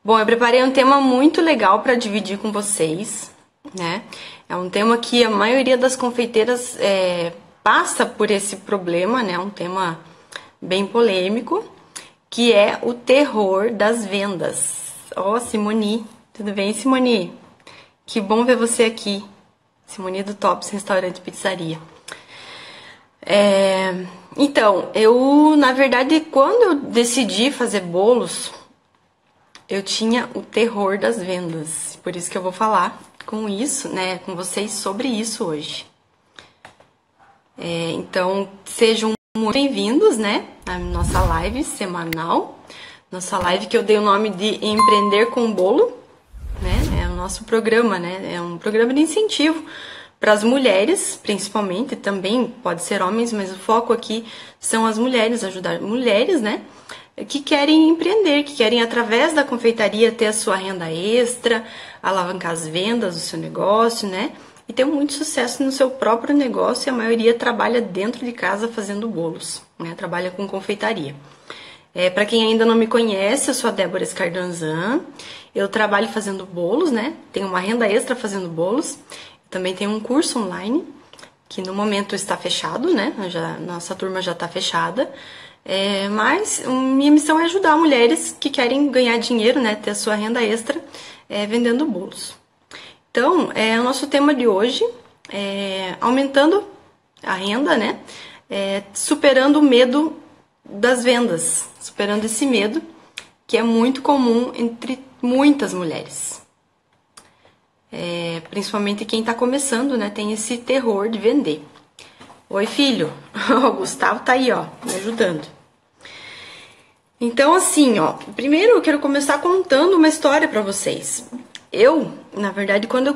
Bom, eu preparei um tema muito legal para dividir com vocês, né? É um tema que a maioria das confeiteiras passa por esse problema, né? Um tema bem polêmico, que é o terror das vendas. Ó, Simone, tudo bem, Simone? Que bom ver você aqui. Simone do Tops Restaurante e Pizzaria. Então, na verdade, quando eu decidi fazer bolos, eu tinha o terror das vendas. Por isso que eu vou falar com vocês sobre isso hoje. Então, sejam muito bem-vindos, né, à nossa live semanal. Nossa live que eu dei o nome de Empreender com Bolo, né? É o nosso programa, né? É um programa de incentivo para as mulheres, principalmente, também pode ser homens, mas o foco aqui são as mulheres, ajudar mulheres, né, que querem empreender, que querem, através da confeitaria, ter a sua renda extra, alavancar as vendas do seu negócio, né, e ter muito sucesso no seu próprio negócio. E a maioria trabalha dentro de casa fazendo bolos, né, trabalha com confeitaria. Para quem ainda não me conhece, eu sou a Débora Escardanzan, eu trabalho fazendo bolos, né, tenho uma renda extra fazendo bolos. Também tem um curso online, que no momento está fechado, né? Nossa turma já está fechada. Mas minha missão é ajudar mulheres que querem ganhar dinheiro, né? Ter a sua renda extra vendendo bolos. Então, o nosso tema de hoje é aumentando a renda, né? Superando o medo das vendas. Superando esse medo que é muito comum entre muitas mulheres. Principalmente quem tá começando, né, tem esse terror de vender. Oi, filho. O Gustavo tá aí, ó, me ajudando. Então, assim, ó, primeiro eu quero começar contando uma história pra vocês. Na verdade, quando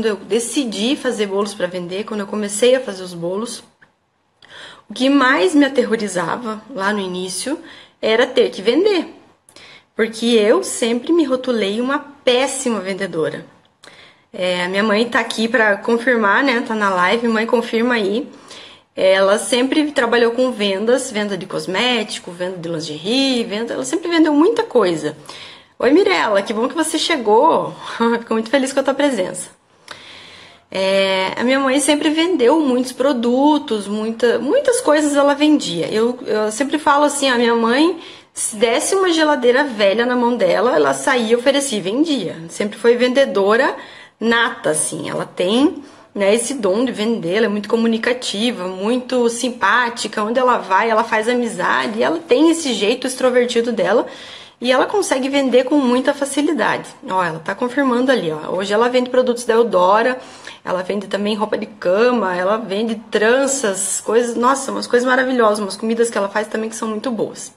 eu decidi fazer bolos pra vender, quando eu comecei a fazer os bolos, o que mais me aterrorizava lá no início era ter que vender. Porque eu sempre me rotulei uma péssima vendedora. A minha mãe tá aqui para confirmar, né? Tá na live, mãe, confirma aí. Ela sempre trabalhou com venda de cosmético, venda de lingerie, ela sempre vendeu muita coisa. Oi, Mirella, que bom que você chegou. Fico muito feliz com a tua presença. A minha mãe sempre vendeu muitos produtos, muitas coisas ela vendia. Eu sempre falo assim, a minha mãe, se desse uma geladeira velha na mão dela, ela saía, oferecia e vendia. Sempre foi vendedora nata, assim. Ela tem, né, esse dom de vender, ela é muito comunicativa, muito simpática. Onde ela vai, ela faz amizade, ela tem esse jeito extrovertido dela e ela consegue vender com muita facilidade. Ó, ela tá confirmando ali, ó. Hoje ela vende produtos da Eudora, ela vende também roupa de cama, ela vende tranças, coisas, nossa, umas coisas maravilhosas, umas comidas que ela faz também que são muito boas.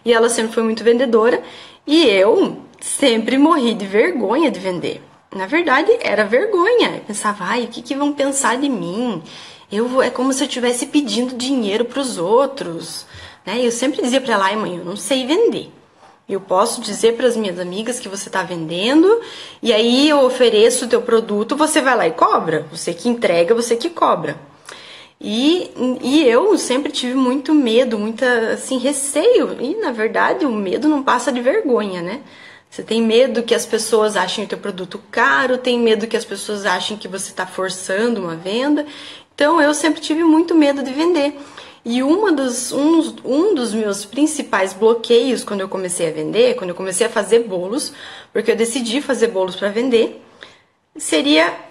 E ela sempre foi muito vendedora e eu sempre morri de vergonha de vender. Na verdade, era vergonha. Eu pensava, ai, o que vão pensar de mim? É como se eu estivesse pedindo dinheiro para os outros, né? Eu sempre dizia para ela, ai, mãe, eu não sei vender. Eu posso dizer para as minhas amigas que você está vendendo, e aí eu ofereço o teu produto, você vai lá e cobra. Você que entrega, você que cobra. E eu sempre tive muito medo, assim, receio. E, na verdade, o medo não passa de vergonha, né? Você tem medo que as pessoas achem o teu produto caro, tem medo que as pessoas achem que você está forçando uma venda. Então, eu sempre tive muito medo de vender. E um dos meus principais bloqueios quando eu comecei a vender, quando eu comecei a fazer bolos, porque eu decidi fazer bolos para vender,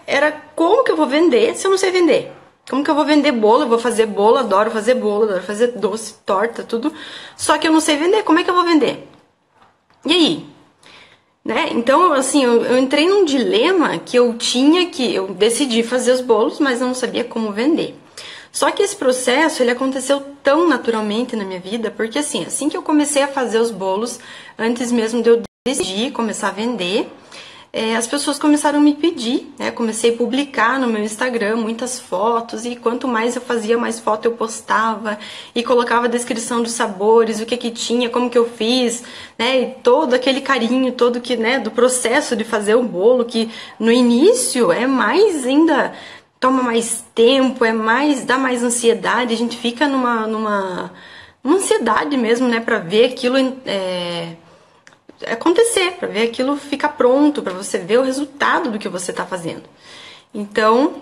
era como que eu vou vender se eu não sei vender? Como que eu vou vender bolo? Eu vou fazer bolo, adoro fazer doce, torta, tudo. Só que eu não sei vender, como é que eu vou vender? E aí? Né? Então, assim, eu entrei num dilema que eu decidi fazer os bolos, mas eu não sabia como vender. Só que esse processo, ele aconteceu tão naturalmente na minha vida, porque assim que eu comecei a fazer os bolos, antes mesmo de eu decidir começar a vender, as pessoas começaram a me pedir, né? Comecei a publicar no meu Instagram muitas fotos, e quanto mais eu fazia, mais foto eu postava e colocava a descrição dos sabores, o que tinha, como que eu fiz, né? E todo aquele carinho todo né, do processo de fazer o bolo, que no início é mais ainda, toma mais tempo, dá mais ansiedade, a gente fica numa ansiedade mesmo, né, para ver aquilo acontecer, para ver aquilo ficar pronto, para você ver o resultado do que você está fazendo. Então,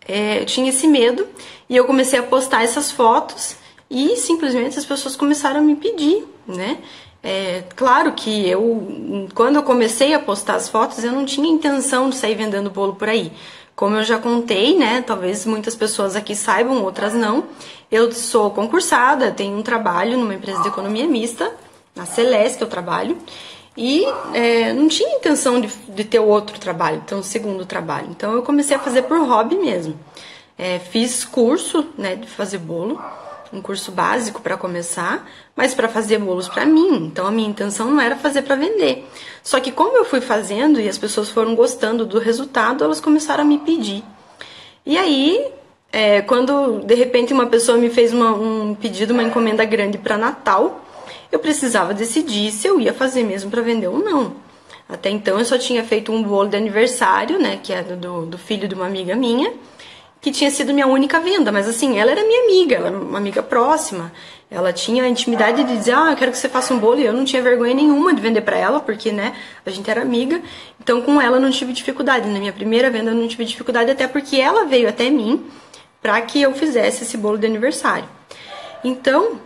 eu tinha esse medo e eu comecei a postar essas fotos e simplesmente as pessoas começaram a me pedir, né? Claro que quando eu comecei a postar as fotos, eu não tinha intenção de sair vendendo bolo por aí. Como eu já contei, né? Talvez muitas pessoas aqui saibam, outras não. Eu sou concursada, tenho um trabalho numa empresa de economia mista, na Celeste eu trabalho, e não tinha intenção de ter outro trabalho, ter um segundo trabalho. Então eu comecei a fazer por hobby mesmo. Fiz curso, né, de fazer bolo, um curso básico para começar, mas para fazer bolos para mim. Então a minha intenção não era fazer para vender. Só que como eu fui fazendo e as pessoas foram gostando do resultado, elas começaram a me pedir. E aí, quando de repente uma pessoa me fez um pedido, uma encomenda grande para Natal, eu precisava decidir se eu ia fazer mesmo para vender ou não. Até então eu só tinha feito um bolo de aniversário, né, que era do filho de uma amiga minha, que tinha sido minha única venda, mas assim, ela era minha amiga, ela era uma amiga próxima, ela tinha a intimidade de dizer, eu quero que você faça um bolo, e eu não tinha vergonha nenhuma de vender pra ela, porque, né, a gente era amiga, então com ela eu não tive dificuldade, na minha primeira venda eu não tive dificuldade, até porque ela veio até mim pra que eu fizesse esse bolo de aniversário. Então,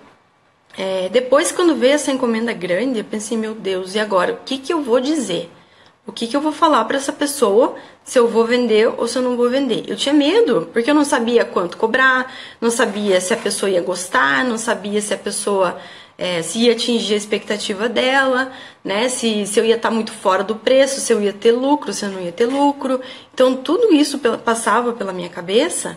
depois quando veio essa encomenda grande, eu pensei, meu Deus, e agora, o que eu vou dizer? O que eu vou falar para essa pessoa, se eu vou vender ou se eu não vou vender? Eu tinha medo, porque eu não sabia quanto cobrar, não sabia se a pessoa ia gostar, não sabia se a pessoa se ia atingir a expectativa dela, né? Se eu ia estar muito fora do preço, se eu ia ter lucro, se eu não ia ter lucro. Então tudo isso passava pela minha cabeça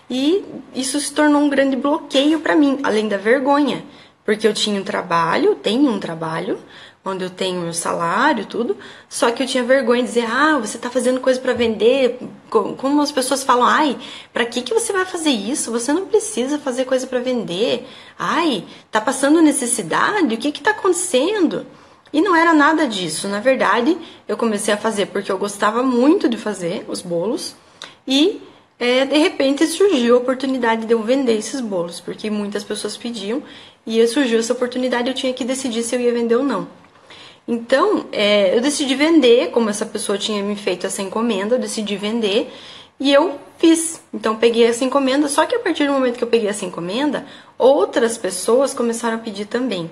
e isso se tornou um grande bloqueio para mim, além da vergonha, porque eu tinha um trabalho, tenho um trabalho, onde eu tenho meu salário, tudo, só que eu tinha vergonha de dizer, você tá fazendo coisa para vender, como as pessoas falam, pra que você vai fazer isso? Você não precisa fazer coisa para vender, tá passando necessidade, o que tá acontecendo? E não era nada disso, na verdade, eu comecei a fazer porque eu gostava muito de fazer os bolos e de repente surgiu a oportunidade de eu vender esses bolos, porque muitas pessoas pediam e surgiu essa oportunidade, eu tinha que decidir se eu ia vender ou não. Então, eu decidi vender, como essa pessoa tinha me feito essa encomenda, eu decidi vender e eu fiz. Então, peguei essa encomenda, só que a partir do momento que eu peguei essa encomenda, outras pessoas começaram a pedir também.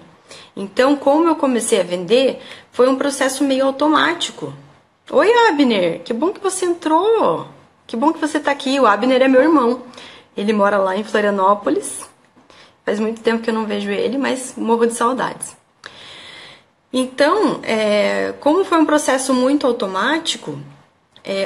Então, como eu comecei a vender, foi um processo meio automático. Oi, Abner, que bom que você entrou, que bom que você tá aqui. O Abner é meu irmão, ele mora lá em Florianópolis, faz muito tempo que eu não vejo ele, mas morro de saudades. Então, como foi um processo muito automático,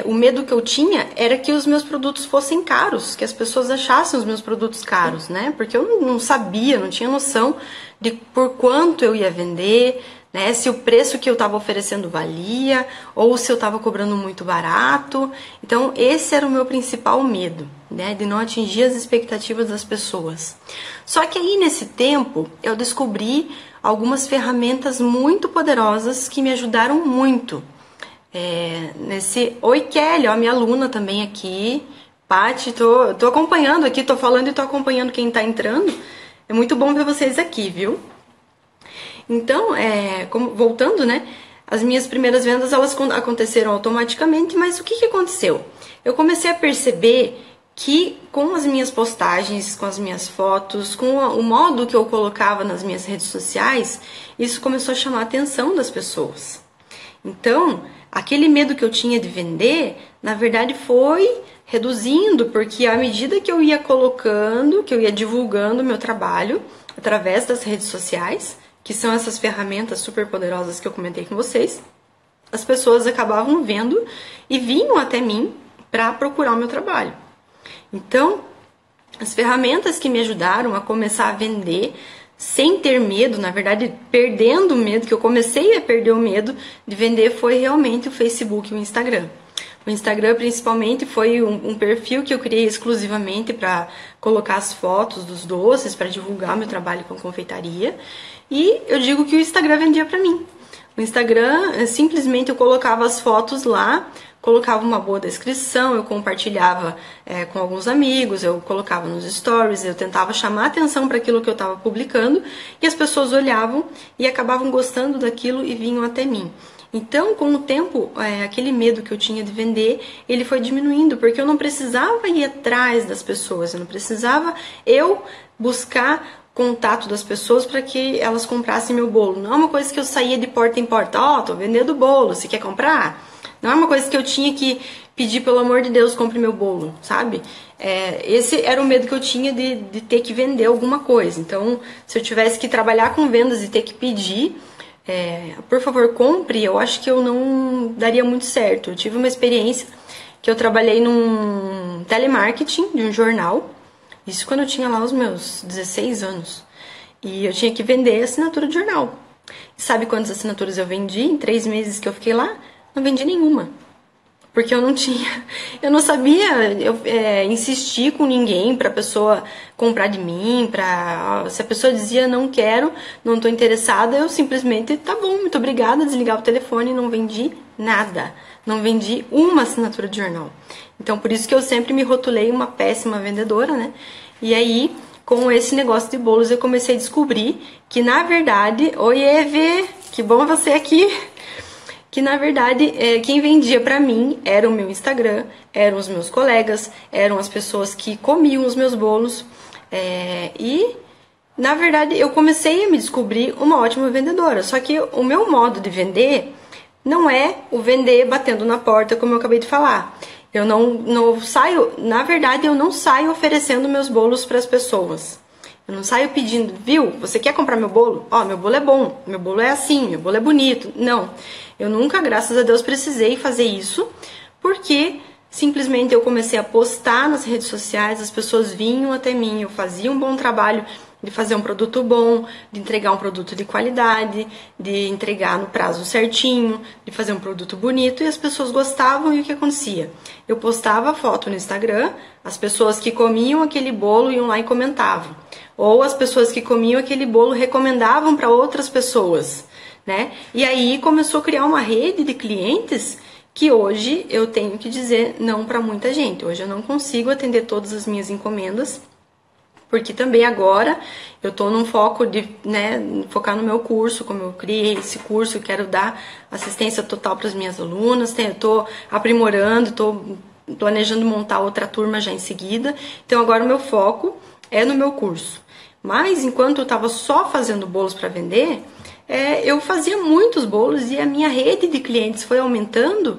o medo que eu tinha era que os meus produtos fossem caros, que as pessoas achassem os meus produtos caros, né? Porque eu não sabia, não tinha noção de por quanto eu ia vender, né? Se o preço que eu estava oferecendo valia, ou se eu estava cobrando muito barato. Então, esse era o meu principal medo, né? De não atingir as expectativas das pessoas. Só que aí, nesse tempo, eu descobri algumas ferramentas muito poderosas que me ajudaram muito. Oi, Kelly, ó, minha aluna também aqui. Paty, tô acompanhando aqui, tô falando e tô acompanhando quem tá entrando. É muito bom ver vocês aqui, viu? Então, voltando, né? As minhas primeiras vendas, elas aconteceram automaticamente, mas o que aconteceu? Eu comecei a perceber que com as minhas postagens, com as minhas fotos, com o modo que eu colocava nas minhas redes sociais, isso começou a chamar a atenção das pessoas. Então, aquele medo que eu tinha de vender, na verdade foi reduzindo, porque à medida que eu ia colocando, que eu ia divulgando o meu trabalho através das redes sociais, que são essas ferramentas super poderosas que eu comentei com vocês, as pessoas acabavam vendo e vinham até mim para procurar o meu trabalho. Então, as ferramentas que me ajudaram a começar a vender sem ter medo, na verdade, perdendo o medo, que eu comecei a perder o medo de vender, foi realmente o Facebook e o Instagram. O Instagram, principalmente, foi um perfil que eu criei exclusivamente para colocar as fotos dos doces, para divulgar meu trabalho com confeitaria. E eu digo que o Instagram vendia para mim. O Instagram, simplesmente eu colocava as fotos lá, colocava uma boa descrição, eu compartilhava com alguns amigos, eu colocava nos stories, eu tentava chamar atenção para aquilo que eu estava publicando e as pessoas olhavam e acabavam gostando daquilo e vinham até mim. Então, com o tempo, aquele medo que eu tinha de vender, ele foi diminuindo, porque eu não precisava ir atrás das pessoas, eu não precisava buscar contato das pessoas para que elas comprassem meu bolo. Não é uma coisa que eu saía de porta em porta, tô vendendo bolo, você quer comprar? Não é uma coisa que eu tinha que pedir, pelo amor de Deus, compre meu bolo, sabe? Esse era o medo que eu tinha de ter que vender alguma coisa. Então, se eu tivesse que trabalhar com vendas e ter que pedir, por favor, compre, eu acho que eu não daria muito certo. Eu tive uma experiência que eu trabalhei num telemarketing de um jornal, isso quando eu tinha lá os meus 16 anos, e eu tinha que vender assinatura de jornal. E sabe quantas assinaturas eu vendi em 3 meses que eu fiquei lá? Não vendi nenhuma, porque eu não sabia insistir com ninguém pra pessoa comprar de mim, se a pessoa dizia não quero, não tô interessada, eu simplesmente, tá bom, muito obrigada, desligava o telefone e não vendi nada, não vendi uma assinatura de jornal. Então, por isso que eu sempre me rotulei uma péssima vendedora, né? E aí, com esse negócio de bolos, eu comecei a descobrir que, na verdade, oi, Eve, que bom você aqui! Que na verdade quem vendia pra mim era o meu Instagram, eram os meus colegas, eram as pessoas que comiam os meus bolos, e na verdade eu comecei a me descobrir uma ótima vendedora. Só que o meu modo de vender não é o vender batendo na porta, como eu acabei de falar. Eu não saio, na verdade eu não saio oferecendo meus bolos para as pessoas. Eu não saio pedindo, viu, você quer comprar meu bolo? Meu bolo é bom, meu bolo é assim, meu bolo é bonito. Não, eu nunca, graças a Deus, precisei fazer isso, porque simplesmente eu comecei a postar nas redes sociais, as pessoas vinham até mim, eu fazia um bom trabalho de fazer um produto bom, de entregar um produto de qualidade, de entregar no prazo certinho, de fazer um produto bonito, e as pessoas gostavam. E o que acontecia? Eu postava foto no Instagram, as pessoas que comiam aquele bolo iam lá e comentavam, ou as pessoas que comiam aquele bolo recomendavam para outras pessoas, né? E aí começou a criar uma rede de clientes que hoje eu tenho que dizer não para muita gente. Hoje eu não consigo atender todas as minhas encomendas, porque também agora eu estou num foco de focar no meu curso, como eu criei esse curso, eu quero dar assistência total para as minhas alunas, eu estou aprimorando, estou planejando montar outra turma já em seguida, então agora o meu foco é no meu curso. Mas enquanto eu estava só fazendo bolos para vender, eu fazia muitos bolos e a minha rede de clientes foi aumentando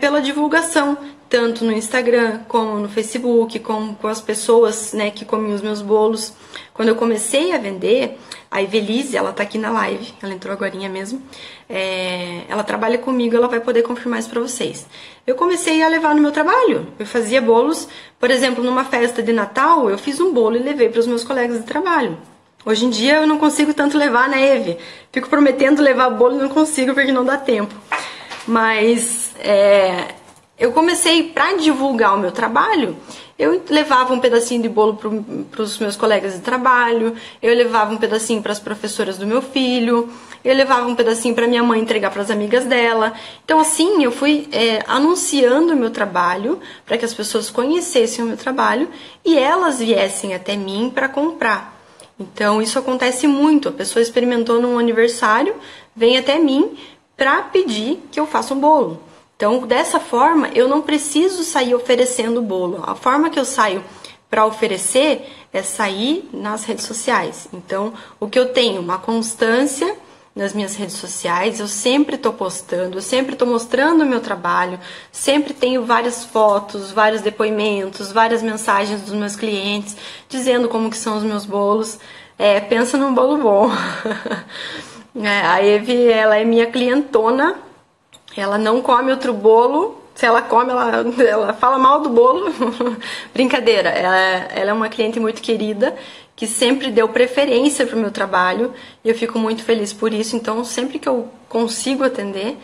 pela divulgação, tanto no Instagram, como no Facebook, como com as pessoas que comiam os meus bolos. Quando eu comecei a vender, a Evelise, ela tá aqui na live, ela entrou agorinha mesmo, ela trabalha comigo, ela vai poder confirmar isso pra vocês. Eu comecei a levar no meu trabalho, eu fazia bolos, por exemplo, numa festa de Natal, eu fiz um bolo e levei para os meus colegas de trabalho. Hoje em dia eu não consigo tanto levar, né, Eve? Fico prometendo levar bolo e não consigo porque não dá tempo. Mas eu comecei, para divulgar o meu trabalho, eu levava um pedacinho de bolo para os meus colegas de trabalho, eu levava um pedacinho para as professoras do meu filho, eu levava um pedacinho para minha mãe entregar para as amigas dela. Então assim, eu fui anunciando o meu trabalho para que as pessoas conhecessem o meu trabalho e elas viessem até mim para comprar. Então isso acontece muito, a pessoa experimentou num aniversário, vem até mim para pedir que eu faça um bolo. Então, dessa forma, eu não preciso sair oferecendo bolo. A forma que eu saio para oferecer é sair nas redes sociais. Então, o que eu tenho? Uma constância nas minhas redes sociais, eu sempre estou postando, eu sempre estou mostrando o meu trabalho, sempre tenho várias fotos, vários depoimentos, várias mensagens dos meus clientes, dizendo como que são os meus bolos. Pensa num bolo bom. A Eve, ela é minha clientona. Ela não come outro bolo, se ela come, ela fala mal do bolo. Brincadeira, ela é uma cliente muito querida, que sempre deu preferência para o meu trabalho, e eu fico muito feliz por isso. Então, sempre que eu consigo atender,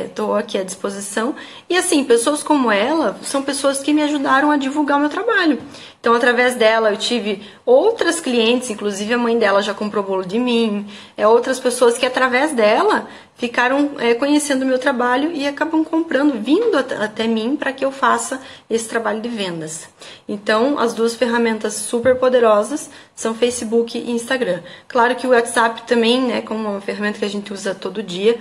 Estou aqui à disposição. E assim, pessoas como ela são pessoas que me ajudaram a divulgar o meu trabalho. Então, através dela, eu tive outras clientes, inclusive a mãe dela já comprou bolo de mim, outras pessoas que através dela ficaram conhecendo o meu trabalho e acabam comprando, vindo até mim para que eu faça esse trabalho de vendas. Então, as duas ferramentas super poderosas são Facebook e Instagram. Claro que o WhatsApp também, né, como uma ferramenta que a gente usa todo dia,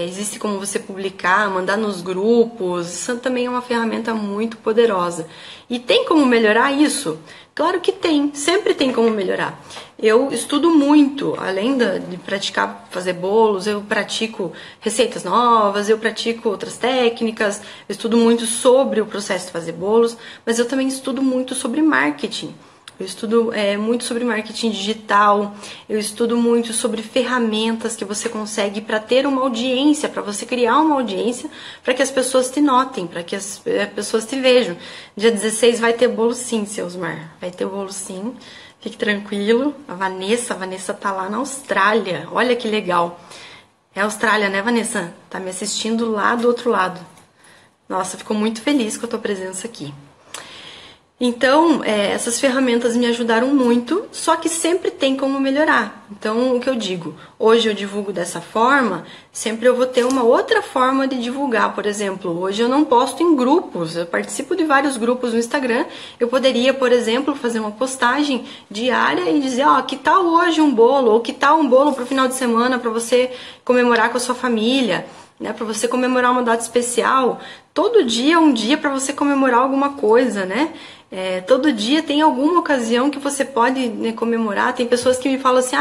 existe como você publicar, mandar nos grupos, isso também é uma ferramenta muito poderosa. E tem como melhorar isso? Claro que tem, sempre tem como melhorar. Eu estudo muito, além de praticar fazer bolos, eu pratico receitas novas, eu pratico outras técnicas, eu estudo muito sobre o processo de fazer bolos, mas eu também estudo muito sobre marketing. Eu estudo muito sobre marketing digital, eu estudo muito sobre ferramentas que você consegue para ter uma audiência, para você criar uma audiência, para que as pessoas te notem, para que as pessoas te vejam. Dia 16 vai ter bolo sim, seu Osmar, vai ter bolo sim, fique tranquilo. A Vanessa tá lá na Austrália, olha que legal. É Austrália, né, Vanessa? Tá me assistindo lá do outro lado. Nossa, fico muito feliz com a tua presença aqui. Então, essas ferramentas me ajudaram muito, só que sempre tem como melhorar. Então, o que eu digo, hoje eu divulgo dessa forma, sempre eu vou ter uma outra forma de divulgar. Por exemplo, hoje eu não posto em grupos, eu participo de vários grupos no Instagram. Eu poderia, por exemplo, fazer uma postagem diária e dizer, ó, que tal hoje um bolo, ou que tal um bolo para o final de semana para você comemorar com a sua família, né, para você comemorar uma data especial. Todo dia é um dia para você comemorar alguma coisa, né? Todo dia tem alguma ocasião que você pode, né, comemorar. Tem pessoas que me falam assim,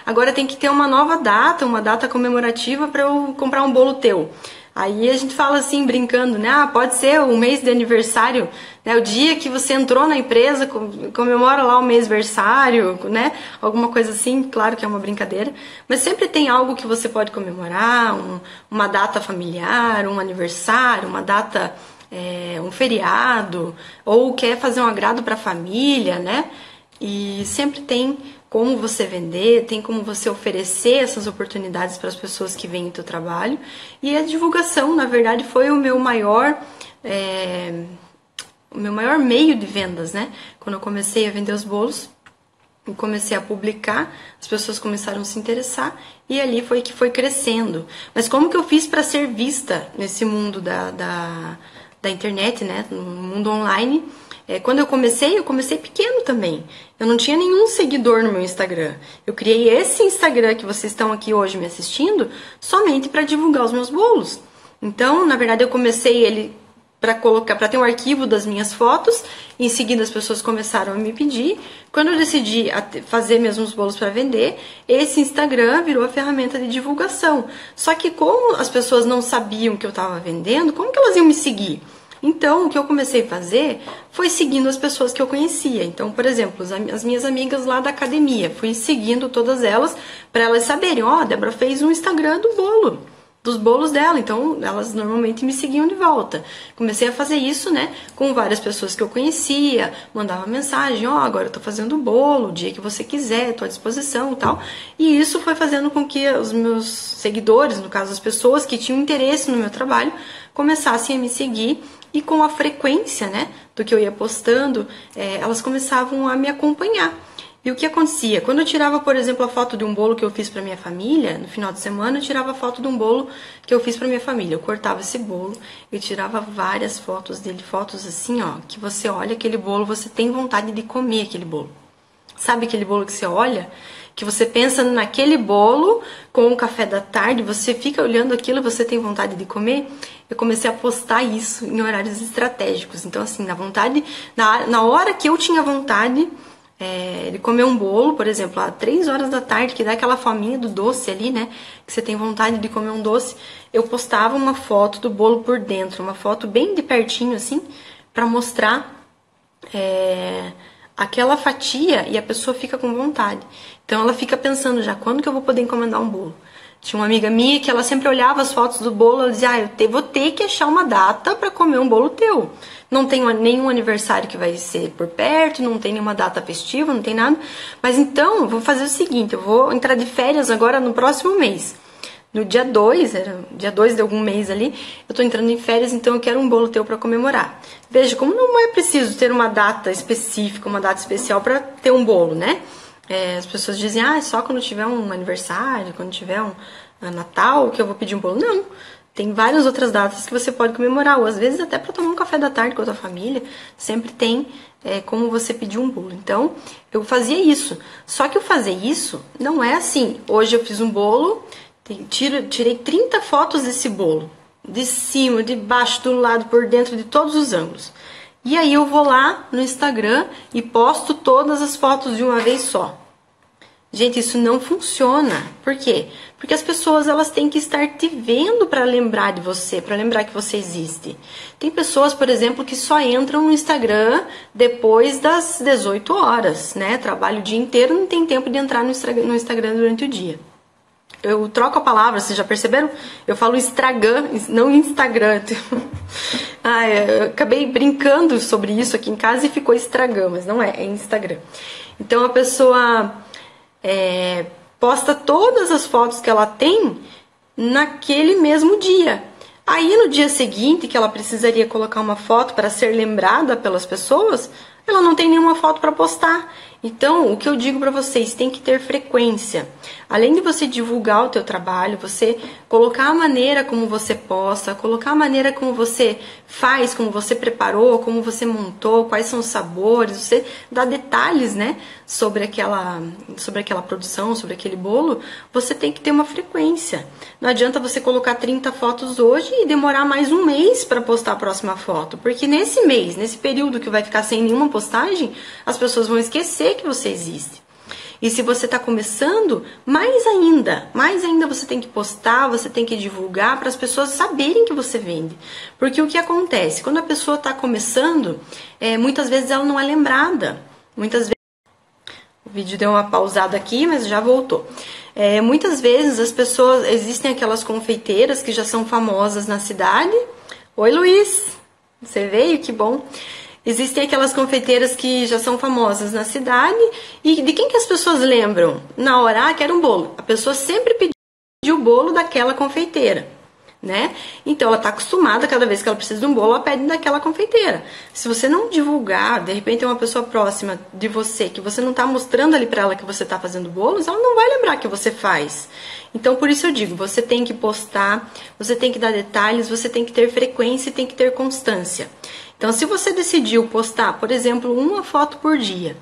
agora tem que ter uma nova data, uma data comemorativa para eu comprar um bolo teu. Aí a gente fala assim, brincando, né? Pode ser o mês de aniversário, né? O dia que você entrou na empresa, comemora lá o mêsversário, né? Alguma coisa assim, claro que é uma brincadeira. Mas sempre tem algo que você pode comemorar, uma data familiar, um aniversário, uma data, um feriado, ou quer fazer um agrado para a família, né? E sempre tem como você vender, tem como você oferecer essas oportunidades para as pessoas que veem o teu trabalho. E a divulgação, na verdade, foi o meu maior meio de vendas, né? Quando eu comecei a vender os bolos, eu comecei a publicar, as pessoas começaram a se interessar e ali foi que foi crescendo. Mas como que eu fiz para ser vista nesse mundo da internet, né? No mundo online? Quando eu comecei pequeno também. Eu não tinha nenhum seguidor no meu Instagram. Eu criei esse Instagram que vocês estão aqui hoje me assistindo somente para divulgar os meus bolos. Então, na verdade, eu comecei ele para ter um arquivo das minhas fotos. Em seguida, as pessoas começaram a me pedir. Quando eu decidi fazer mesmo os bolos para vender, esse Instagram virou a ferramenta de divulgação. Só que como as pessoas não sabiam que eu estava vendendo, como que elas iam me seguir? Então, o que eu comecei a fazer foi seguindo as pessoas que eu conhecia. Então, por exemplo, as minhas amigas lá da academia, fui seguindo todas elas para elas saberem, a Débora fez um Instagram dos bolos dela, então elas normalmente me seguiam de volta. Comecei a fazer isso, né, com várias pessoas que eu conhecia, mandava mensagem, agora eu tô fazendo bolo, o dia que você quiser, tô à disposição e tal. E isso foi fazendo com que os meus seguidores, no caso as pessoas que tinham interesse no meu trabalho, começassem a me seguir. E com a frequência, né, do que eu ia postando, elas começavam a me acompanhar. E o que acontecia? Quando eu tirava, por exemplo, a foto de um bolo que eu fiz para minha família, no final de semana eu tirava a foto de um bolo que eu fiz para minha família. Eu cortava esse bolo e tirava várias fotos dele, fotos assim, que você olha aquele bolo, você tem vontade de comer aquele bolo. Sabe aquele bolo que você olha, que você pensa naquele bolo com o café da tarde, você fica olhando aquilo e você tem vontade de comer? Eu comecei a postar isso em horários estratégicos. Então, assim, na hora que eu tinha vontade de comer um bolo, por exemplo, às 3 horas da tarde, que dá aquela fominha do doce ali, né? Que você tem vontade de comer um doce, eu postava uma foto do bolo por dentro, uma foto bem de pertinho, assim, para mostrar aquela fatia e a pessoa fica com vontade. Então ela fica pensando já, quando que eu vou poder encomendar um bolo? Tinha uma amiga minha que ela sempre olhava as fotos do bolo, ela dizia, vou ter que achar uma data para comer um bolo teu. Não tem nenhum aniversário que vai ser por perto, não tem nenhuma data festiva, não tem nada. Mas então, eu vou fazer o seguinte, eu vou entrar de férias agora no próximo mês. no dia 2, era dia 2 de algum mês ali, eu tô entrando em férias, então eu quero um bolo teu para comemorar. Veja, como não é preciso ter uma data específica, uma data especial para ter um bolo, né? As pessoas dizem, é só quando tiver um aniversário, quando tiver um Natal, que eu vou pedir um bolo. Não, tem várias outras datas que você pode comemorar, ou às vezes até para tomar um café da tarde com a tua família, sempre tem como você pedir um bolo. Então, eu fazia isso. Só que eu fazer isso não é assim, hoje eu fiz um bolo, tirei 30 fotos desse bolo, de cima, de baixo, do lado, por dentro, de todos os ângulos. E aí eu vou lá no Instagram e posto todas as fotos de uma vez só. Gente, isso não funciona. Por quê? Porque as pessoas elas têm que estar te vendo para lembrar de você, para lembrar que você existe. Tem pessoas, por exemplo, que só entram no Instagram depois das 18 horas, né? Trabalho o dia inteiro, não tem tempo de entrar no Instagram durante o dia. Eu troco a palavra, vocês já perceberam? Eu falo Instagram, não Instagram. Eu acabei brincando sobre isso aqui em casa e ficou Instagram, mas não é Instagram. Então a pessoa posta todas as fotos que ela tem naquele mesmo dia. Aí no dia seguinte, que ela precisaria colocar uma foto para ser lembrada pelas pessoas, ela não tem nenhuma foto para postar. Então, o que eu digo para vocês, tem que ter frequência. Além de você divulgar o teu trabalho, você colocar a maneira como você posta, colocar a maneira como você faz, como você preparou, como você montou, quais são os sabores, você dá detalhes, né, sobre aquela produção, sobre aquele bolo, você tem que ter uma frequência. Não adianta você colocar 30 fotos hoje e demorar mais um mês para postar a próxima foto, porque nesse mês, nesse período que vai ficar sem nenhuma postagem, as pessoas vão esquecer que você existe. E se você está começando, mais ainda você tem que postar, você tem que divulgar para as pessoas saberem que você vende. Porque o que acontece? Quando a pessoa está começando, muitas vezes ela não é lembrada. Muitas vezes... O vídeo deu uma pausada aqui, mas já voltou. Muitas vezes as pessoas... Existem aquelas confeiteiras que já são famosas na cidade. Oi, Luiz! Você veio? Que bom! Existem aquelas confeiteiras que já são famosas na cidade. E de quem que as pessoas lembram? Na hora, quero um bolo. A pessoa sempre pediu o bolo daquela confeiteira, né? Então, ela está acostumada, cada vez que ela precisa de um bolo, ela pede daquela confeiteira. Se você não divulgar, de repente é uma pessoa próxima de você, que você não está mostrando ali para ela que você está fazendo bolos, ela não vai lembrar que você faz. Então, por isso eu digo, você tem que postar, você tem que dar detalhes, você tem que ter frequência e tem que ter constância. Então, se você decidiu postar, por exemplo, uma foto por dia,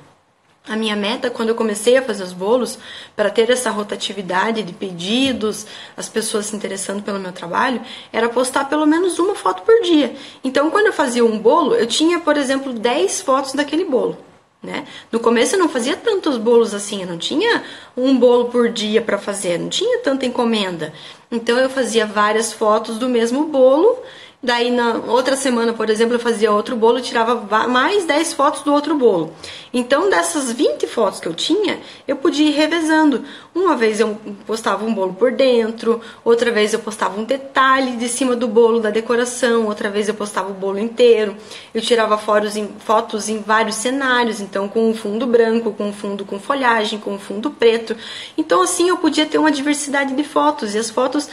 a minha meta, quando eu comecei a fazer os bolos, para ter essa rotatividade de pedidos, as pessoas se interessando pelo meu trabalho, era postar pelo menos uma foto por dia. Então, quando eu fazia um bolo, eu tinha, por exemplo, 10 fotos daquele bolo, né? No começo eu não fazia tantos bolos assim, eu não tinha um bolo por dia para fazer, não tinha tanta encomenda. Então, eu fazia várias fotos do mesmo bolo. Daí, na outra semana, por exemplo, eu fazia outro bolo e tirava mais 10 fotos do outro bolo. Então, dessas 20 fotos que eu tinha, eu podia ir revezando. Uma vez eu postava um bolo por dentro, outra vez eu postava um detalhe de cima do bolo, da decoração, outra vez eu postava o bolo inteiro. Eu tirava fotos em vários cenários, então com um fundo branco, com um fundo com folhagem, com um fundo preto. Então, assim, eu podia ter uma diversidade de fotos. E as fotos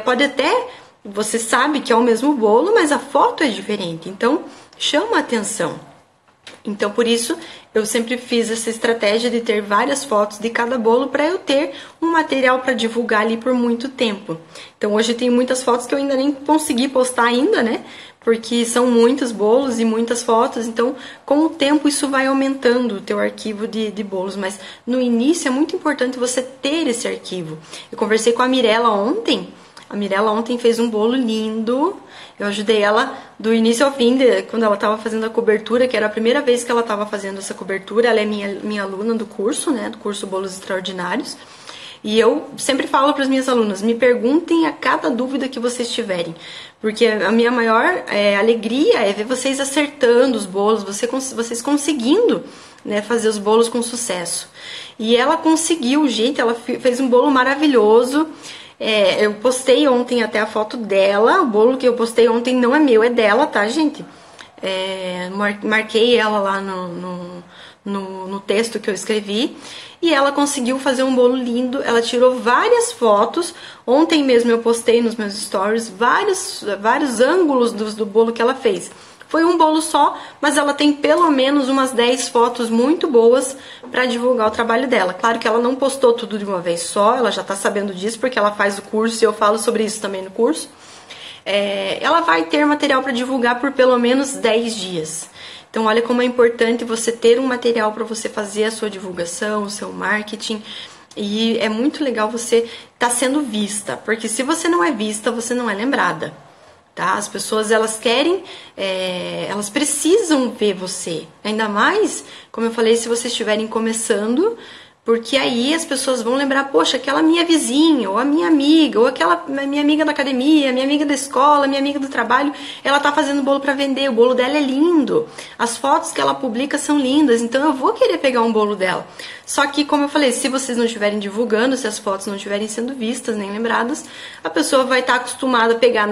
pode até... Você sabe que é o mesmo bolo, mas a foto é diferente, então chama a atenção. Então, por isso, eu sempre fiz essa estratégia de ter várias fotos de cada bolo para eu ter um material para divulgar ali por muito tempo. Então, hoje tem muitas fotos que eu ainda nem consegui postar ainda, né? Porque são muitos bolos e muitas fotos, então, com o tempo, isso vai aumentando o teu arquivo de bolos. Mas, no início, é muito importante você ter esse arquivo. Eu conversei com a Mirella ontem. A Mirella ontem fez um bolo lindo, eu ajudei ela do início ao fim, quando ela estava fazendo a cobertura, que era a primeira vez que ela estava fazendo essa cobertura. Ela é minha aluna do curso, né, do curso Bolos Extraordinários. E eu sempre falo para as minhas alunas, me perguntem a cada dúvida que vocês tiverem, porque a minha maior alegria é ver vocês acertando os bolos, vocês conseguindo, né, fazer os bolos com sucesso. E ela conseguiu, gente, ela fez um bolo maravilhoso. Eu postei ontem até a foto dela. O bolo que eu postei ontem não é meu, é dela, tá, gente? Marquei ela lá no no texto que eu escrevi, e ela conseguiu fazer um bolo lindo. Ela tirou várias fotos. Ontem mesmo eu postei nos meus stories vários ângulos do bolo que ela fez. Foi um bolo só, mas ela tem pelo menos umas 10 fotos muito boas para divulgar o trabalho dela. Claro que ela não postou tudo de uma vez só, ela já tá sabendo disso porque ela faz o curso e eu falo sobre isso também no curso. Ela vai ter material para divulgar por pelo menos 10 dias. Então, olha como é importante você ter um material para você fazer a sua divulgação, o seu marketing. E é muito legal você estar sendo vista, porque se você não é vista, você não é lembrada. Tá? As pessoas, elas querem, elas precisam ver você. Ainda mais, como eu falei, se vocês estiverem começando, porque aí as pessoas vão lembrar, poxa, aquela minha vizinha, ou a minha amiga, ou aquela minha amiga da academia, minha amiga da escola, minha amiga do trabalho, ela tá fazendo bolo para vender, o bolo dela é lindo, as fotos que ela publica são lindas, então eu vou querer pegar um bolo dela. Só que, como eu falei, se vocês não estiverem divulgando, se as fotos não estiverem sendo vistas nem lembradas, a pessoa vai estar acostumada a pegar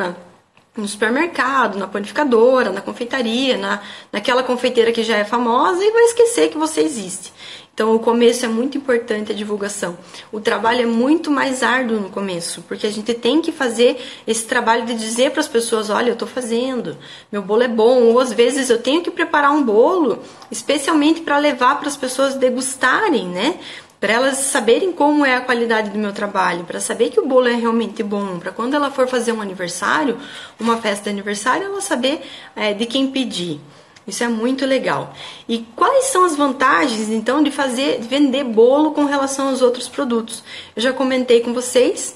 no supermercado, na panificadora, na confeitaria, naquela confeiteira que já é famosa e vai esquecer que você existe. Então, o começo é muito importante, a divulgação. O trabalho é muito mais árduo no começo, porque a gente tem que fazer esse trabalho de dizer para as pessoas, olha, eu estou fazendo, meu bolo é bom, ou às vezes eu tenho que preparar um bolo, especialmente para levar para as pessoas degustarem, né? Para elas saberem como é a qualidade do meu trabalho, para saber que o bolo é realmente bom, para quando ela for fazer um aniversário, uma festa de aniversário, ela saber de quem pedir. Isso é muito legal. E quais são as vantagens, então, de vender bolo com relação aos outros produtos? Eu já comentei com vocês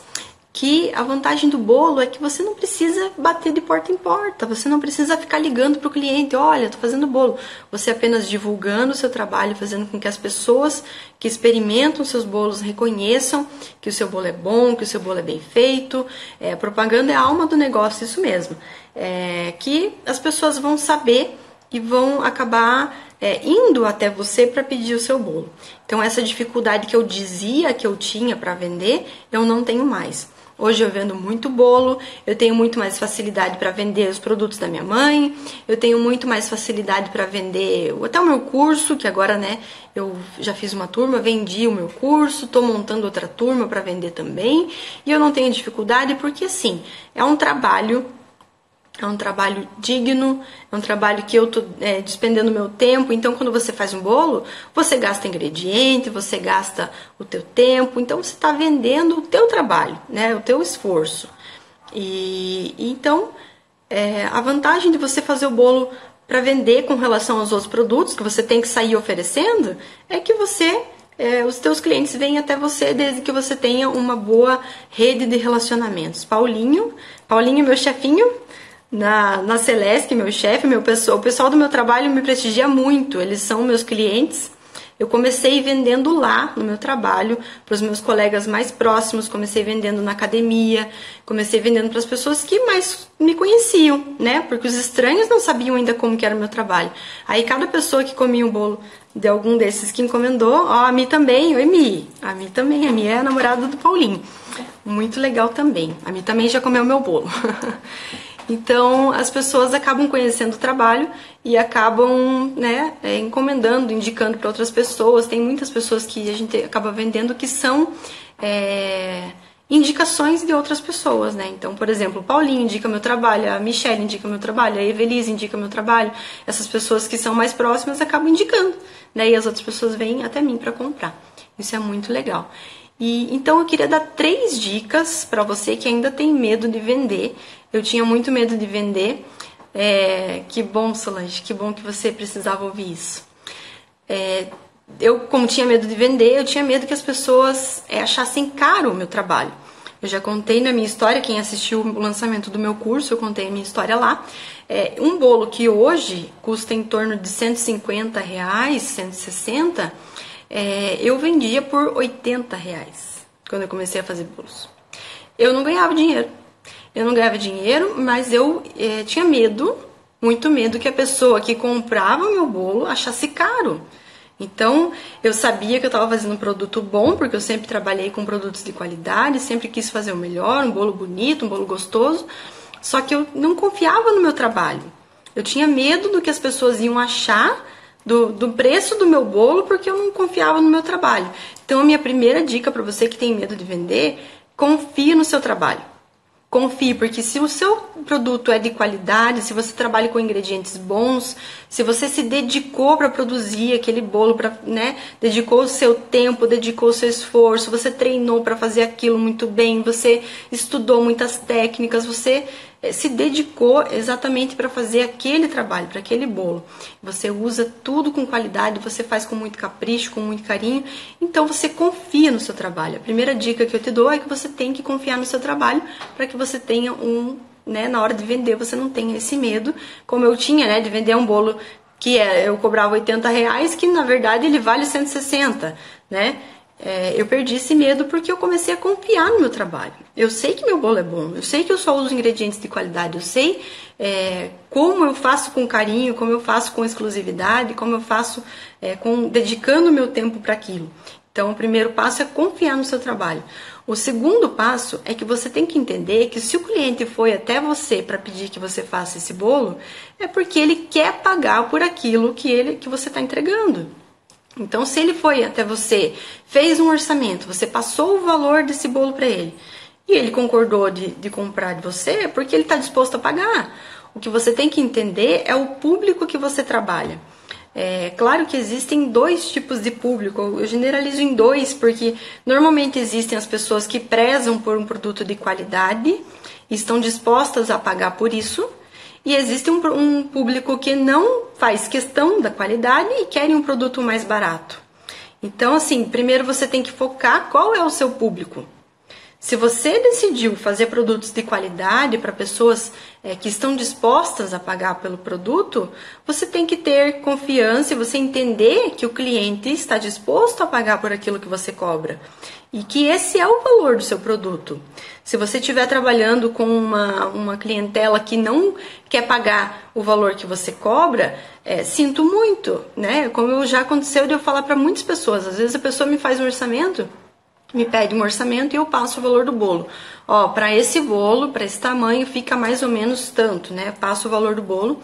que a vantagem do bolo é que você não precisa bater de porta em porta, você não precisa ficar ligando para o cliente, olha, estou fazendo bolo. Você apenas divulgando o seu trabalho, fazendo com que as pessoas que experimentam seus bolos reconheçam que o seu bolo é bom, que o seu bolo é bem feito. A propaganda é a alma do negócio, isso mesmo. Que as pessoas vão saber e vão acabar indo até você para pedir o seu bolo. Então, essa dificuldade que eu dizia que eu tinha para vender, eu não tenho mais. Hoje eu vendo muito bolo, eu tenho muito mais facilidade para vender os produtos da minha mãe, eu tenho muito mais facilidade para vender até o meu curso, que agora, né, eu já fiz uma turma, vendi o meu curso, estou montando outra turma para vender também, e eu não tenho dificuldade porque, assim, é um trabalho digno, é um trabalho que eu tô despendendo meu tempo. Então, quando você faz um bolo, você gasta ingrediente, você gasta o teu tempo, então você está vendendo o teu trabalho, né, o teu esforço. Então, a vantagem de você fazer o bolo para vender com relação aos outros produtos que você tem que sair oferecendo é que os teus clientes vêm até você desde que você tenha uma boa rede de relacionamentos. Paulinho, meu chefinho, na Celeste, meu chefe, o pessoal do meu trabalho me prestigia muito, eles são meus clientes. Eu comecei vendendo lá no meu trabalho, para os meus colegas mais próximos, comecei vendendo na academia, comecei vendendo para as pessoas que mais me conheciam, né? Porque os estranhos não sabiam ainda como que era o meu trabalho. Aí cada pessoa que comia um bolo de algum desses que encomendou, a Mi também, oi Mi, a Mi também, a Mi é a namorada do Paulinho, muito legal também, a Mi também já comeu meu bolo. Então, as pessoas acabam conhecendo o trabalho e acabam, né, encomendando, indicando para outras pessoas. Tem muitas pessoas que a gente acaba vendendo que são indicações de outras pessoas, né? Então, por exemplo, o Paulinho indica meu trabalho, a Michelle indica meu trabalho, a Evelise indica meu trabalho. Essas pessoas que são mais próximas acabam indicando, né? E as outras pessoas vêm até mim para comprar. Isso é muito legal. Então, eu queria dar 3 dicas para você que ainda tem medo de vender. Eu tinha muito medo de vender. Que bom, Solange, que bom que você precisava ouvir isso. Eu, como tinha medo de vender, eu tinha medo que as pessoas achassem caro o meu trabalho. Eu já contei na minha história, quem assistiu o lançamento do meu curso, eu contei a minha história lá. Um bolo que hoje custa em torno de R$150, 160, eu vendia por R$80 quando eu comecei a fazer bolos. Eu não ganhava dinheiro. Mas eu tinha medo, muito medo, que a pessoa que comprava o meu bolo achasse caro. Então, eu sabia que eu estava fazendo um produto bom, porque eu sempre trabalhei com produtos de qualidade, sempre quis fazer o melhor, um bolo bonito, um bolo gostoso, só que eu não confiava no meu trabalho. Eu tinha medo do que as pessoas iam achar do preço do meu bolo porque eu não confiava no meu trabalho. Então, a minha primeira dica para você que tem medo de vender, confie no seu trabalho. Confie, porque se o seu produto é de qualidade, se você trabalha com ingredientes bons, se você se dedicou para produzir aquele bolo, né, dedicou o seu tempo, dedicou o seu esforço, você treinou para fazer aquilo muito bem, você estudou muitas técnicas, você se dedicou exatamente para fazer aquele trabalho, para aquele bolo. Você usa tudo com qualidade, você faz com muito capricho, com muito carinho, então você confia no seu trabalho. A primeira dica que eu te dou é que você tem que confiar no seu trabalho para que você tenha né, na hora de vender, você não tenha esse medo, como eu tinha, né, de vender um bolo que eu cobrava R$80, que na verdade ele vale 160, né? Eu perdi esse medo porque eu comecei a confiar no meu trabalho. Eu sei que meu bolo é bom, eu sei que eu só uso ingredientes de qualidade, eu sei como eu faço com carinho, como eu faço com exclusividade, como eu faço dedicando o meu tempo para aquilo. Então, o primeiro passo é confiar no seu trabalho. O segundo passo é que você tem que entender que se o cliente foi até você para pedir que você faça esse bolo, é porque ele quer pagar por aquilo que você está entregando. Então, se ele foi até você, fez um orçamento, você passou o valor desse bolo para ele e ele concordou de comprar de você, é porque ele está disposto a pagar. O que você tem que entender é o público que você trabalha. Claro que existem dois tipos de público, eu generalizo em dois, porque normalmente existem as pessoas que prezam por um produto de qualidade e estão dispostas a pagar por isso. E existe um público que não faz questão da qualidade e querem um produto mais barato. Então, assim, primeiro você tem que focar qual é o seu público. Se você decidiu fazer produtos de qualidade para pessoas que estão dispostas a pagar pelo produto, você tem que ter confiança e você entender que o cliente está disposto a pagar por aquilo que você cobra. E que esse é o valor do seu produto. Se você estiver trabalhando com uma clientela que não quer pagar o valor que você cobra, sinto muito, né? Como já aconteceu de eu falar para muitas pessoas. Às vezes a pessoa me faz um orçamento, me pede um orçamento e eu passo o valor do bolo. Ó, para esse bolo, para esse tamanho, fica mais ou menos tanto, né? Passo o valor do bolo.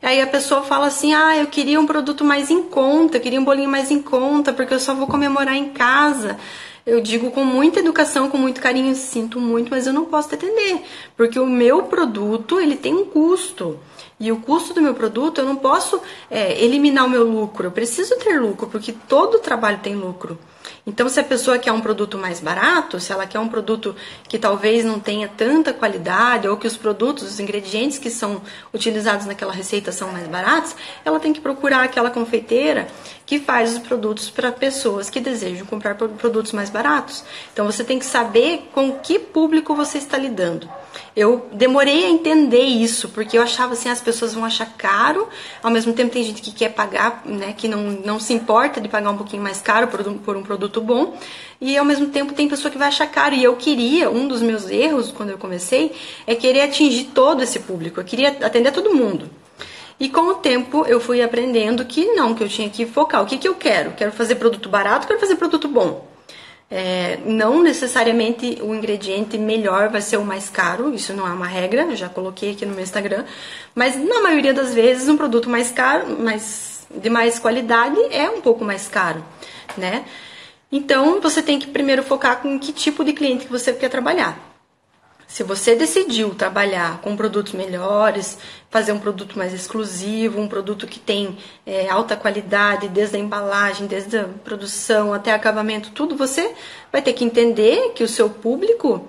Aí a pessoa fala assim, eu queria um produto mais em conta, eu queria um bolinho mais em conta, porque eu só vou comemorar em casa. Eu digo com muita educação, com muito carinho, sinto muito, mas eu não posso te atender, porque o meu produto, ele tem um custo. E o custo do meu produto, eu não posso eliminar o meu lucro, eu preciso ter lucro, porque todo trabalho tem lucro. Então, se a pessoa quer um produto mais barato, se ela quer um produto que talvez não tenha tanta qualidade, ou que os produtos, os ingredientes que são utilizados naquela receita são mais baratos, ela tem que procurar aquela confeiteira que faz os produtos para pessoas que desejam comprar produtos mais baratos. Então, você tem que saber com que público você está lidando. Eu demorei a entender isso, porque eu achava assim, as pessoas vão achar caro, ao mesmo tempo tem gente que quer pagar, né, que não se importa de pagar um pouquinho mais caro por um produto bom, e ao mesmo tempo tem pessoa que vai achar caro, e eu queria, um dos meus erros quando eu comecei, é querer atingir todo esse público, eu queria atender todo mundo. E com o tempo eu fui aprendendo que não, que eu tinha que focar, o que eu quero? Quero fazer produto barato, quero fazer produto bom. Não necessariamente o ingrediente melhor vai ser o mais caro, isso não é uma regra, eu já coloquei aqui no meu Instagram, mas na maioria das vezes um produto mais caro, de mais qualidade é um pouco mais caro, né? Então você tem que primeiro focar com que tipo de cliente que você quer trabalhar. Se você decidiu trabalhar com produtos melhores, fazer um produto mais exclusivo, um produto que tem alta qualidade, desde a embalagem, desde a produção até acabamento, tudo, você vai ter que entender que o seu público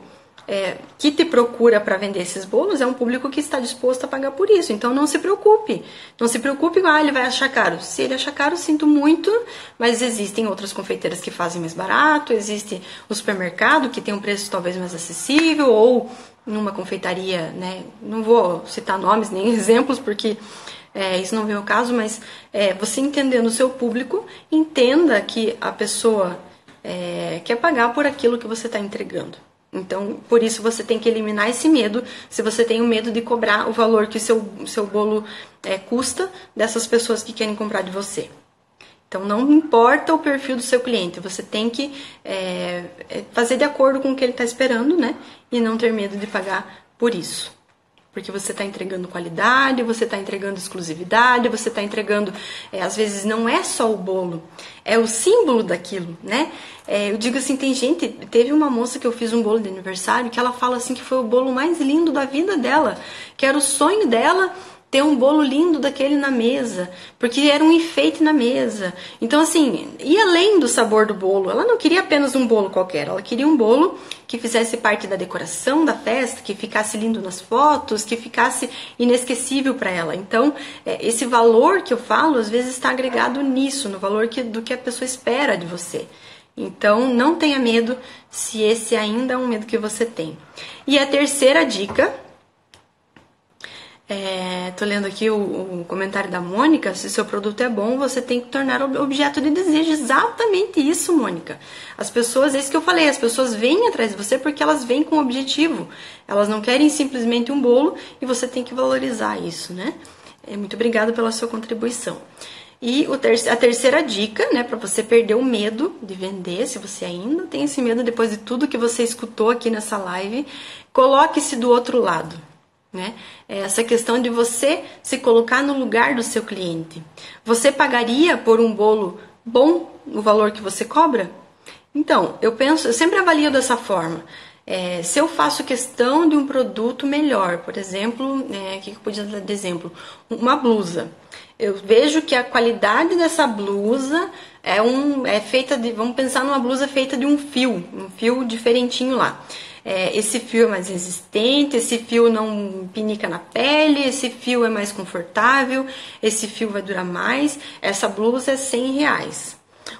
que te procura para vender esses bolos é um público que está disposto a pagar por isso. Então não se preocupe. Não se preocupe, ele vai achar caro. Se ele achar caro, sinto muito, mas existem outras confeiteiras que fazem mais barato, existe o supermercado que tem um preço talvez mais acessível, ou numa confeitaria, né? Não vou citar nomes nem exemplos, porque isso não vem ao caso, mas você entendendo o seu público, entenda que a pessoa quer pagar por aquilo que você está entregando. Então, por isso você tem que eliminar esse medo, se você tem o medo de cobrar o valor que o seu bolo custa dessas pessoas que querem comprar de você. Então, não importa o perfil do seu cliente, você tem que fazer de acordo com o que ele está esperando, né? E não ter medo de pagar por isso. Porque você está entregando qualidade, você está entregando exclusividade, você está entregando, às vezes não é só o bolo, é o símbolo daquilo, né? Eu digo assim, teve uma moça que eu fiz um bolo de aniversário que ela fala assim que foi o bolo mais lindo da vida dela, que era o sonho dela ter um bolo lindo daquele na mesa, porque era um enfeite na mesa. Então, assim, e além do sabor do bolo, ela não queria apenas um bolo qualquer, ela queria um bolo que fizesse parte da decoração da festa, que ficasse lindo nas fotos, que ficasse inesquecível para ela. Então, esse valor que eu falo, às vezes está agregado nisso, no valor do que a pessoa espera de você. Então, não tenha medo se esse ainda é um medo que você tem. E a terceira dica... tô lendo aqui o comentário da Mônica. Se seu produto é bom, você tem que tornar objeto de desejo. Exatamente isso, Mônica. As pessoas, é isso que eu falei, as pessoas vêm atrás de você porque elas vêm com um objetivo. Elas não querem simplesmente um bolo e você tem que valorizar isso, né? Muito obrigada pela sua contribuição. E a terceira dica, né, para você perder o medo de vender, se você ainda tem esse medo depois de tudo que você escutou aqui nessa live, coloque-se do outro lado. Né? Essa questão de você se colocar no lugar do seu cliente. Você pagaria por um bolo bom o valor que você cobra? Então, eu sempre avalio dessa forma. Se eu faço questão de um produto melhor, por exemplo, o que eu podia dar de exemplo? Uma blusa. Eu vejo que a qualidade dessa blusa é feita de, vamos pensar numa blusa feita de um fio diferentinho lá. Esse fio é mais resistente, esse fio não pinica na pele, esse fio é mais confortável, esse fio vai durar mais. Essa blusa é R$100.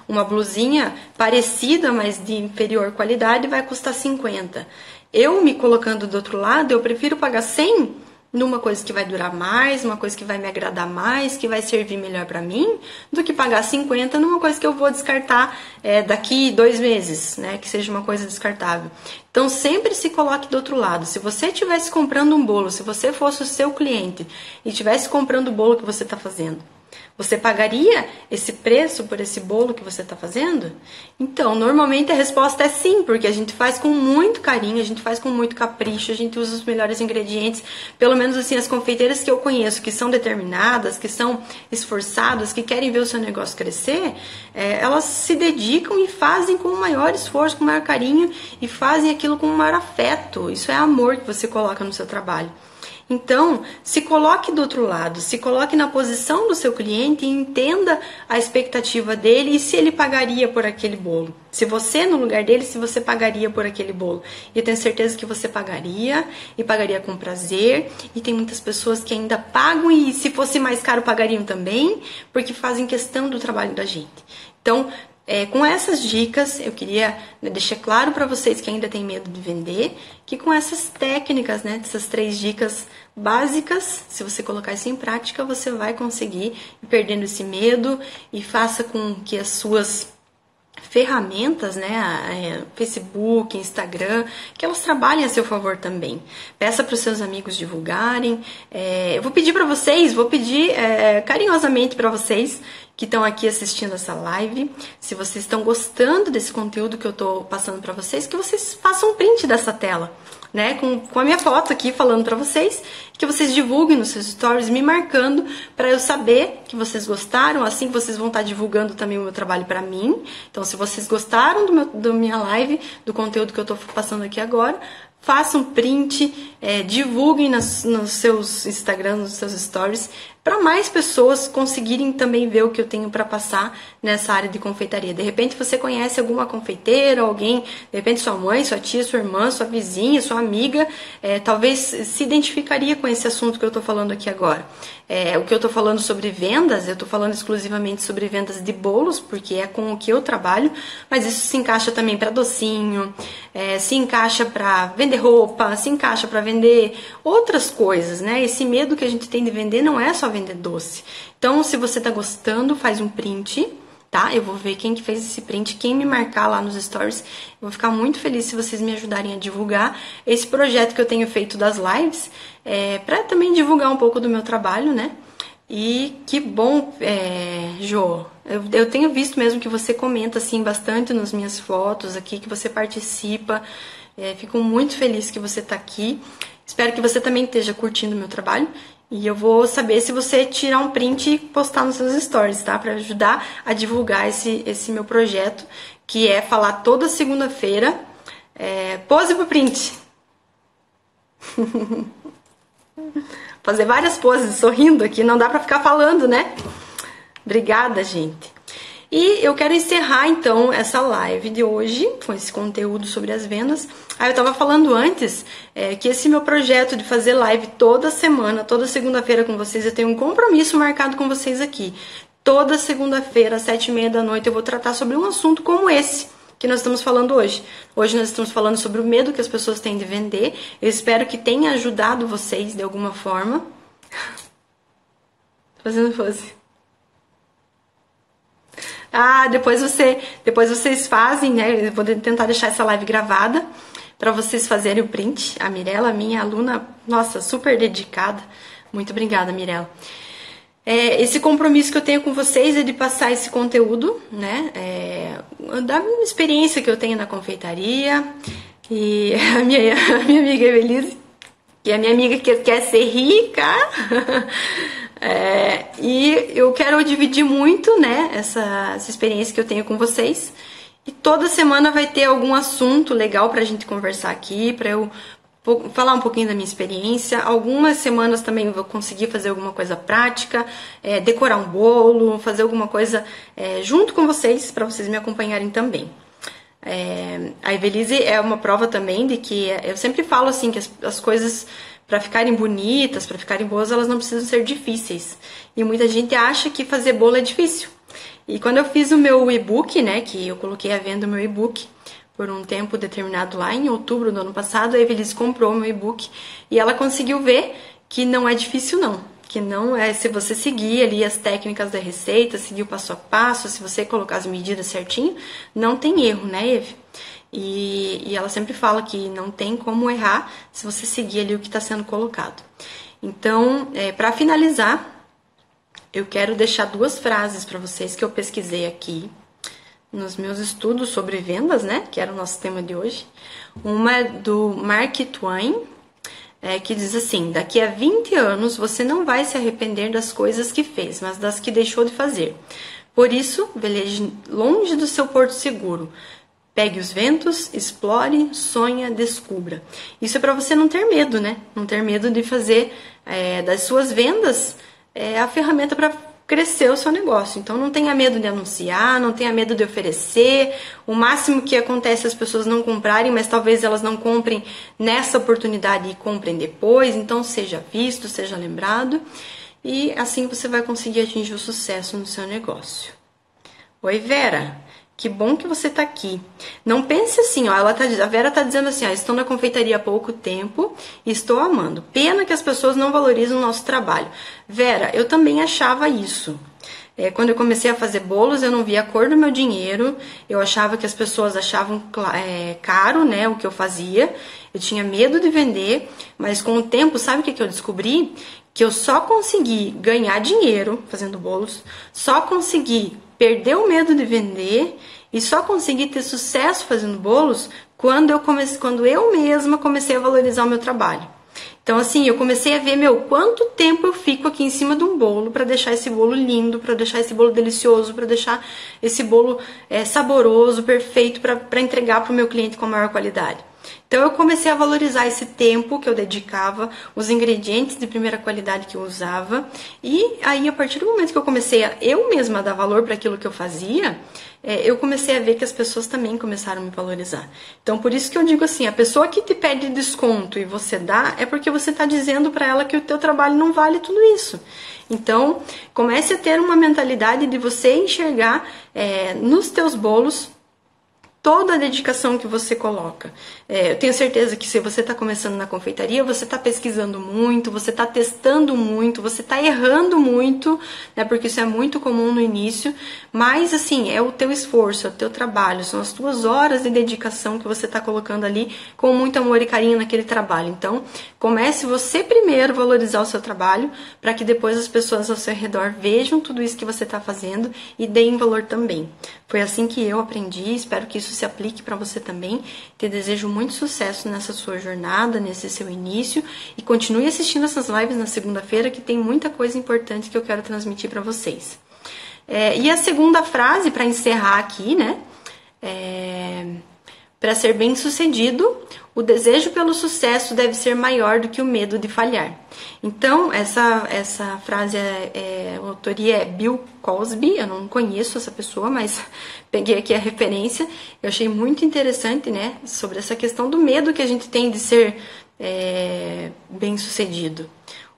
Uma blusinha parecida, mas de inferior qualidade, vai custar 50. Eu me colocando do outro lado, eu prefiro pagar 100 numa coisa que vai durar mais, uma coisa que vai me agradar mais, que vai servir melhor para mim, do que pagar 50 numa coisa que eu vou descartar daqui 2 meses, né? Que seja uma coisa descartável. Então, sempre se coloque do outro lado. Se você estivesse comprando um bolo, se você fosse o seu cliente e estivesse comprando o bolo que você está fazendo, você pagaria esse preço por esse bolo que você está fazendo? Então, normalmente a resposta é sim, porque a gente faz com muito carinho, a gente faz com muito capricho, a gente usa os melhores ingredientes. Pelo menos assim, as confeiteiras que eu conheço, que são determinadas, que são esforçadas, que querem ver o seu negócio crescer, elas se dedicam e fazem com o maior esforço, com o maior carinho e fazem aquilo com o maior afeto. Isso é amor que você coloca no seu trabalho. Então, se coloque do outro lado, se coloque na posição do seu cliente e entenda a expectativa dele e se ele pagaria por aquele bolo. Se você, no lugar dele, se você pagaria por aquele bolo. E eu tenho certeza que você pagaria, e pagaria com prazer. E tem muitas pessoas que ainda pagam e, se fosse mais caro, pagariam também, porque fazem questão do trabalho da gente. Então, com essas dicas, eu queria deixar claro para vocês que ainda tem medo de vender, que com essas técnicas, né, essas 3 dicas básicas, se você colocar isso em prática, você vai conseguir ir perdendo esse medo e faça com que as suas ferramentas, né, Facebook, Instagram, que elas trabalhem a seu favor também. Peça para os seus amigos divulgarem. Eu vou pedir carinhosamente para vocês que estão aqui assistindo essa live, se vocês estão gostando desse conteúdo que eu estou passando para vocês, que vocês façam um print dessa tela, né, com a minha foto aqui falando para vocês, que vocês divulguem nos seus stories, me marcando para eu saber que vocês gostaram, assim vocês vão estar divulgando também o meu trabalho para mim. Então, se vocês gostaram da minha live, do conteúdo que eu estou passando aqui agora, façam print, divulguem nos seus Instagram, nos seus stories, para mais pessoas conseguirem também ver o que eu tenho para passar nessa área de confeitaria. De repente você conhece alguma confeiteira, alguém, de repente sua mãe, sua tia, sua irmã, sua vizinha, sua amiga, talvez se identificaria com esse assunto que eu estou falando aqui agora. O que eu estou falando sobre vendas, eu estou falando exclusivamente sobre vendas de bolos, porque é com o que eu trabalho, mas isso se encaixa também para docinho, se encaixa para vender roupa, se encaixa para vender outras coisas, né? Esse medo que a gente tem de vender não é só vender doce. Então, se você tá gostando, faz um print, tá? Eu vou ver quem que fez esse print, quem me marcar lá nos stories. Eu vou ficar muito feliz se vocês me ajudarem a divulgar esse projeto que eu tenho feito das lives, para também divulgar um pouco do meu trabalho, né? E que bom, Jô, eu tenho visto mesmo que você comenta assim bastante nas minhas fotos aqui, que você participa. Fico muito feliz que você está aqui Espero que você também esteja curtindo o meu trabalho. E eu vou saber se você tirar um print e postar nos seus stories, tá? Para ajudar a divulgar esse meu projeto, que é falar toda segunda-feira. Pose pro print. Fazer várias poses sorrindo aqui, não dá pra ficar falando, né? Obrigada, gente. E eu quero encerrar, então, essa live de hoje com esse conteúdo sobre as vendas. Eu tava falando antes que esse meu projeto de fazer live toda semana, toda segunda-feira com vocês, eu tenho um compromisso marcado com vocês aqui. Toda segunda-feira, às 7h30 da noite, eu vou tratar sobre um assunto como esse que nós estamos falando hoje. Hoje nós estamos falando sobre o medo que as pessoas têm de vender. Eu espero que tenha ajudado vocês de alguma forma. Tô fazendo pose. Depois vocês fazem, né? Eu vou tentar deixar essa live gravada para vocês fazerem o print. A Mirella, minha aluna, nossa, super dedicada. Muito obrigada, Mirella. Esse compromisso que eu tenho com vocês é de passar esse conteúdo, né? Da minha experiência que eu tenho na confeitaria. E a minha amiga Evelise, que é a minha amiga que quer ser rica. E eu quero dividir muito, né, essa experiência que eu tenho com vocês. E toda semana vai ter algum assunto legal pra gente conversar aqui, pra eu falar um pouquinho da minha experiência. Algumas semanas também eu vou conseguir fazer alguma coisa prática, decorar um bolo, fazer alguma coisa junto com vocês, pra vocês me acompanharem também. A Evelise é uma prova também de que eu sempre falo assim, que as coisas, para ficarem bonitas, para ficarem boas, elas não precisam ser difíceis. E muita gente acha que fazer bolo é difícil. E quando eu fiz o meu e-book, né, que eu coloquei à venda o meu e-book por um tempo determinado lá em outubro do ano passado, a Evelise comprou o meu e-book e ela conseguiu ver que não é difícil não. Que não é, se você seguir ali as técnicas da receita, seguir o passo a passo, se você colocar as medidas certinho, não tem erro, né, Eve? E ela sempre fala que não tem como errar se você seguir ali o que está sendo colocado. Então, para finalizar, eu quero deixar 2 frases para vocês que eu pesquisei aqui nos meus estudos sobre vendas, né? Que era o nosso tema de hoje. Uma é do Mark Twain, que diz assim: daqui a 20 anos você não vai se arrepender das coisas que fez, mas das que deixou de fazer. Por isso, veleje longe do seu porto seguro. Pegue os ventos, explore, sonha, descubra. Isso é para você não ter medo, né? Não ter medo de fazer das suas vendas a ferramenta para crescer o seu negócio. Então não tenha medo de anunciar, não tenha medo de oferecer. O máximo que acontece é as pessoas não comprarem, mas talvez elas não comprem nessa oportunidade e comprem depois. Então seja visto, seja lembrado. E assim você vai conseguir atingir o sucesso no seu negócio. Oi, Vera! Que bom que você tá aqui. Não pense assim, ó, a Vera tá dizendo assim, ó, estou na confeitaria há pouco tempo e estou amando. Pena que as pessoas não valorizam o nosso trabalho. Vera, eu também achava isso. Quando eu comecei a fazer bolos, eu não via a cor do meu dinheiro. Eu achava que as pessoas achavam caro, né, o que eu fazia. Eu tinha medo de vender, mas com o tempo, sabe o que eu descobri? Que eu só consegui ganhar dinheiro fazendo bolos, só consegui perder o medo de vender e só consegui ter sucesso fazendo bolos quando eu mesma comecei a valorizar o meu trabalho. Então, assim, eu comecei a ver, quanto tempo eu fico aqui em cima de um bolo para deixar esse bolo lindo, para deixar esse bolo delicioso, para deixar esse bolo saboroso, perfeito, para entregar para o meu cliente com a maior qualidade. Então eu comecei a valorizar esse tempo que eu dedicava, os ingredientes de primeira qualidade que eu usava, e aí a partir do momento que eu comecei eu mesma a dar valor para aquilo que eu fazia, eu comecei a ver que as pessoas também começaram a me valorizar. Então por isso que eu digo assim, a pessoa que te pede desconto e você dá, é porque você está dizendo para ela que o teu trabalho não vale tudo isso. Então comece a ter uma mentalidade de você enxergar nos teus bolos toda a dedicação que você coloca. Eu tenho certeza que se você está começando na confeitaria, você está pesquisando muito, você está testando muito, você está errando muito, né? Porque isso é muito comum no início, mas assim, é o teu esforço, é o teu trabalho, são as tuas horas de dedicação que você está colocando ali com muito amor e carinho naquele trabalho. Então, comece você primeiro a valorizar o seu trabalho, para que depois as pessoas ao seu redor vejam tudo isso que você está fazendo e deem valor também. Foi assim que eu aprendi, espero que isso se aplique para você também. Te desejo muito sucesso nessa sua jornada, nesse seu início, e continue assistindo essas lives na segunda-feira, que tem muita coisa importante que eu quero transmitir para vocês. E a segunda frase, para encerrar aqui, né? Para ser bem-sucedido, o desejo pelo sucesso deve ser maior do que o medo de falhar. Então, essa frase, a autoria é Bill Cosby, eu não conheço essa pessoa, mas peguei aqui a referência. Eu achei muito interessante, né, sobre essa questão do medo que a gente tem de ser bem-sucedido.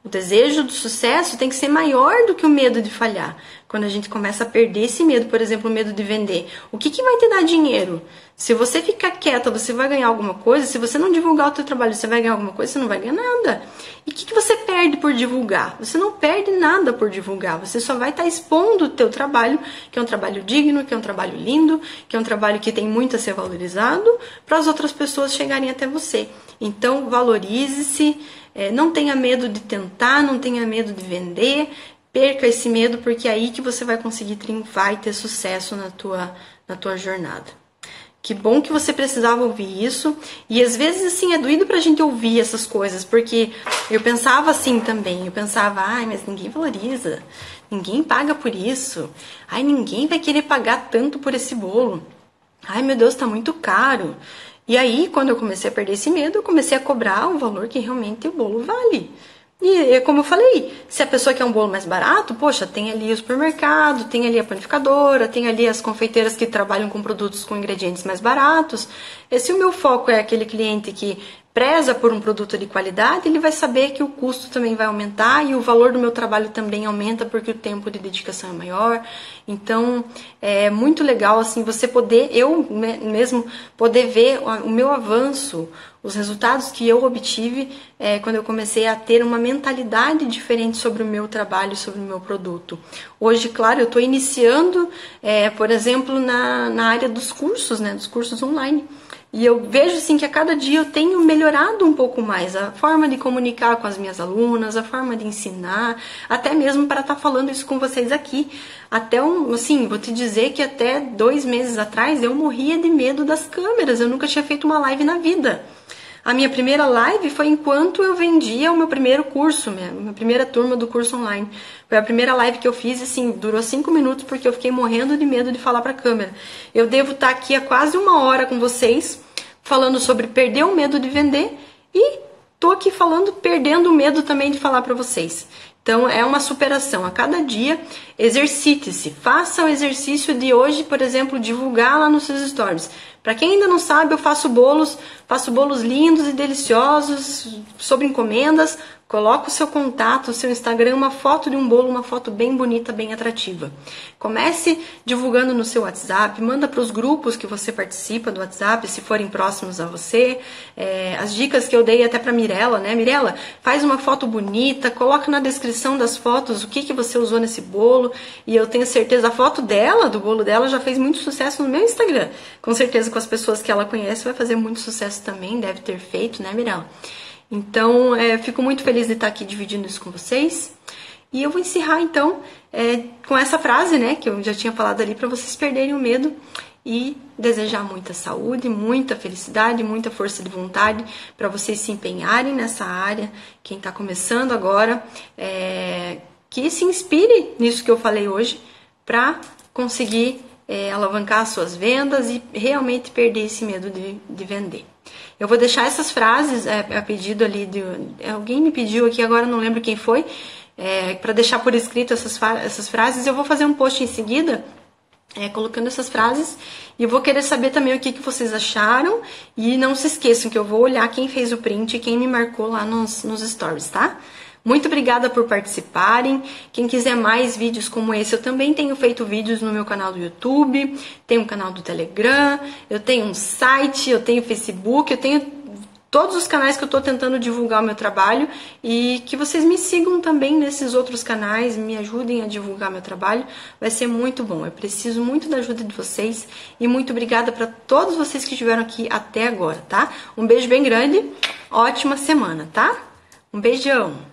O desejo do sucesso tem que ser maior do que o medo de falhar. Quando a gente começa a perder esse medo, por exemplo, o medo de vender, o que vai te dar dinheiro? Se você ficar quieta, você vai ganhar alguma coisa? Se você não divulgar o teu trabalho, você vai ganhar alguma coisa? Você não vai ganhar nada. E o que você perde por divulgar? Você não perde nada por divulgar. Você só vai estar expondo o teu trabalho, que é um trabalho digno, que é um trabalho lindo, que é um trabalho que tem muito a ser valorizado, para as outras pessoas chegarem até você. Então, valorize-se, não tenha medo de tentar, não tenha medo de vender, perca esse medo, porque é aí que você vai conseguir triunfar e ter sucesso na tua jornada. Que bom que você precisava ouvir isso. E às vezes, assim, é doído pra gente ouvir essas coisas, porque eu pensava assim também. Eu pensava, ai, mas ninguém valoriza, ninguém paga por isso. Ai, ninguém vai querer pagar tanto por esse bolo. Ai, meu Deus, tá muito caro. E aí, quando eu comecei a perder esse medo, eu comecei a cobrar o valor que realmente o bolo vale. E como eu falei, se a pessoa quer um bolo mais barato, poxa, tem ali o supermercado, tem ali a panificadora, tem ali as confeiteiras que trabalham com produtos com ingredientes mais baratos. E se o meu foco é aquele cliente que preza por um produto de qualidade, ele vai saber que o custo também vai aumentar e o valor do meu trabalho também aumenta porque o tempo de dedicação é maior. Então, é muito legal assim você poder, eu mesmo poder ver o meu avanço, os resultados que eu obtive quando eu comecei a ter uma mentalidade diferente sobre o meu trabalho, sobre o meu produto. Hoje, claro, eu estou iniciando, por exemplo, na área dos cursos, né, dos cursos online. E eu vejo assim que a cada dia eu tenho melhorado um pouco mais a forma de comunicar com as minhas alunas, a forma de ensinar, até mesmo para estar falando isso com vocês aqui. Até assim, vou te dizer que até 2 meses atrás eu morria de medo das câmeras, eu nunca tinha feito uma live na vida. A minha primeira live foi enquanto eu vendia o meu primeiro curso, minha primeira turma do curso online. Foi a primeira live que eu fiz, assim, durou 5 minutos porque eu fiquei morrendo de medo de falar para a câmera. Eu devo estar aqui há quase 1 hora com vocês, falando sobre perder o medo de vender e tô aqui falando, perdendo o medo também de falar para vocês. Então, é uma superação. A cada dia, exercite-se. Faça o exercício de hoje, por exemplo, divulgar lá nos seus stories. Para quem ainda não sabe, eu faço bolos lindos e deliciosos, sob encomendas. Coloca o seu contato, o seu Instagram, uma foto de um bolo, uma foto bem bonita, bem atrativa. Comece divulgando no seu WhatsApp, manda para os grupos que você participa do WhatsApp, se forem próximos a você. As dicas que eu dei até para Mirella, né? Mirella, faz uma foto bonita, coloca na descrição das fotos o que você usou nesse bolo. E eu tenho certeza, a foto dela, do bolo dela, já fez muito sucesso no meu Instagram. Com certeza com as pessoas que ela conhece vai fazer muito sucesso também, deve ter feito, né, Mirella? Então, fico muito feliz de estar aqui dividindo isso com vocês. E eu vou encerrar, então, com essa frase, né, que eu já tinha falado ali, para vocês perderem o medo e desejar muita saúde, muita felicidade, muita força de vontade para vocês se empenharem nessa área. Quem está começando agora, que se inspire nisso que eu falei hoje para conseguir alavancar as suas vendas e realmente perder esse medo de vender. Eu vou deixar essas frases a pedido ali alguém me pediu aqui, agora não lembro quem foi, para deixar por escrito essas frases. Eu vou fazer um post em seguida colocando essas frases e eu vou querer saber também o que vocês acharam. E não se esqueçam que eu vou olhar quem fez o print e quem me marcou lá nos stories, tá? Muito obrigada por participarem. Quem quiser mais vídeos como esse, eu também tenho feito vídeos no meu canal do YouTube, tenho um canal do Telegram, eu tenho um site, eu tenho Facebook, eu tenho todos os canais que eu estou tentando divulgar o meu trabalho e que vocês me sigam também nesses outros canais, me ajudem a divulgar meu trabalho, vai ser muito bom. Eu preciso muito da ajuda de vocês e muito obrigada para todos vocês que estiveram aqui até agora, tá? Um beijo bem grande, ótima semana, tá? Um beijão!